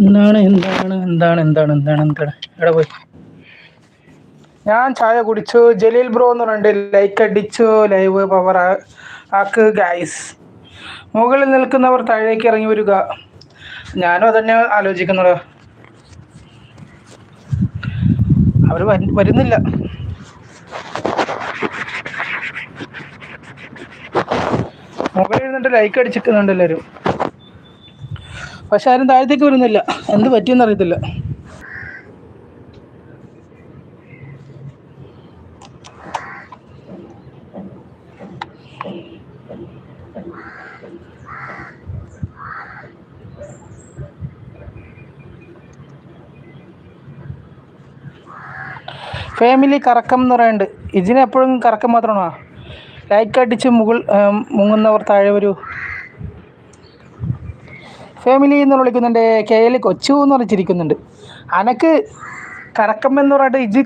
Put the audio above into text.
എന്താണ് എവിടെ പോയി? ഞാൻ ചായ കുടിച്ചു. ജലീൽ ബ്രോ എന്ന് പറഞ്ഞിട്ട് ലൈക്ക് അടിച്ചു. ലൈവ് പവർ ആക്ക് ഗൈസ്. മുകളിൽ നിൽക്കുന്നവർ താഴേക്ക് ഇറങ്ങി വരിക. ഞാനും അതന്നെ ആലോചിക്കുന്നത്. അവർ വരുന്നില്ല. മുകളിൽ നിന്നിട്ട് ലൈക്ക് അടിച്ചിരിക്കുന്നുണ്ട് എല്ലാവരും. പക്ഷെ ആരും താഴത്തേക്ക് വരുന്നില്ല. എന്ത് പറ്റിയെന്ന് അറിയത്തില്ല. ഫാമിലി കറക്കം എന്ന് പറയുന്നുണ്ട്. ഇതിനെപ്പോഴും കറക്കം മാത്രമാണോ? ലൈക്ക് അടിച്ച് മുങ്ങുന്നവർ താഴെ വരൂ. ഫാമിലി എന്ന് വിളിക്കുന്നുണ്ട്. KL കൊച്ചു എന്ന് പറഞ്ഞിരിക്കുന്നുണ്ട്. അനക്ക് കറക്കം എന്ന് പറഞ്ഞിട്ട് ഇജ്